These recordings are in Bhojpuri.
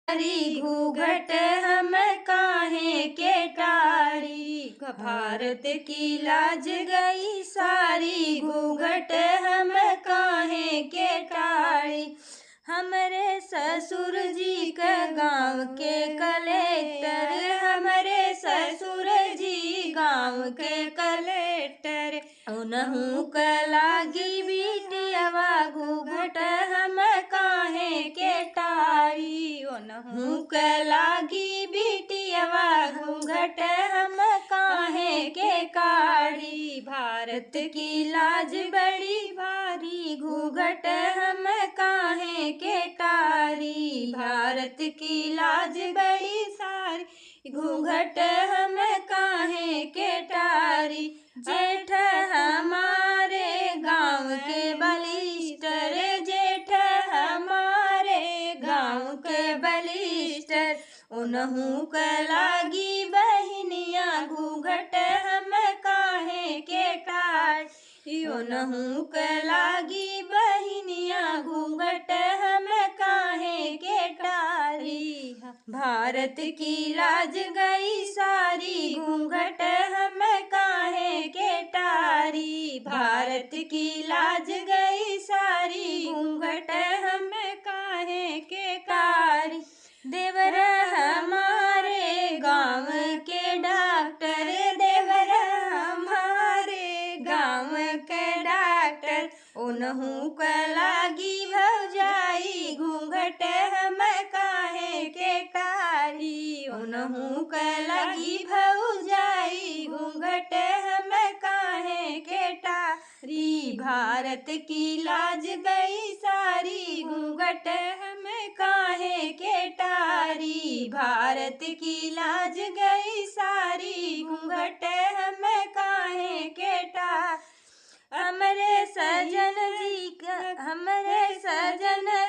हरी घूंघट हम काहे के टारी, भारत की लाज गई सारी, घूंघट हम काहे के टारी। हमरे ससुर जी के गाँव के कलेक्टर, हमरे ससुर जी गाँव के कलेक्टर, उनहु क लागी बिटियवा घूंघट हम काहे के टारी, उनहु क लागी बिटियवा घूंघट हम काहे के काढ़ी। भारत की लाज बड़ी भारी, घूंघट हम काहे के टारी, भारत की लाज बड़ी सारी, घूंघट हम काहे के टारी। जेठ हमारे गाँव के बलिष्टर, जेठ हमारे गाँव के बलिष्टर, उनहु क लागी बहिनिया घूंघट हम काहे के टारी, उनहु क लागी बहिनिया घूंघट हम काहे के टारी। भारत की लाज गई सारी, घूंघट हम काहे के टारी, भारत की लाज गई सारी, घूंघट हम काहे के टारी। देवर हमारे गाँव के डॉक्टर, देवर हमारे गाँव के डॉक्टर, उनहु क लागी भौजाई घूंघट हम काहे के टारी, उनहु क लागी भौजाई घूंघट हम काहे के टारी। भारत की लाज गई सारी, घूंघट हम काहे के टारी, भारत की लाज गई सारी, घूंघट हम काहे के टारी। हमरे सजन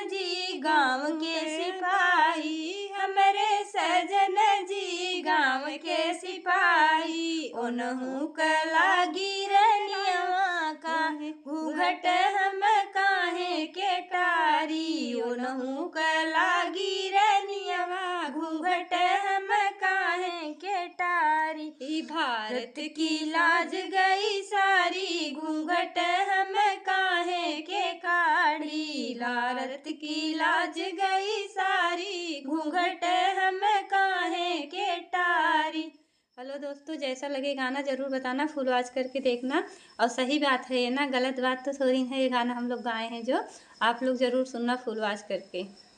जी गाँव के सिपाही, हमरे सजन जी गाँव के सिपाही, उनहु क लागी रनियवा काहे घूंघट हम काहे के टारी, उनहु क लागी रनियवा घूंघट हम काहे के टारी। भारत की लाज गई सारी, घूंघट हम काहे के काढ़ी, भारत की लाज गई सारी, घूंघट हम काहे के टारी। हेलो दोस्तों, जैसा लगे गाना ज़रूर बताना, फुल वॉच करके देखना। और सही बात है ये ना, गलत बात तो थोड़ी है। ये गाना हम लोग गाए हैं जो, आप लोग ज़रूर सुनना फुल वॉच करके।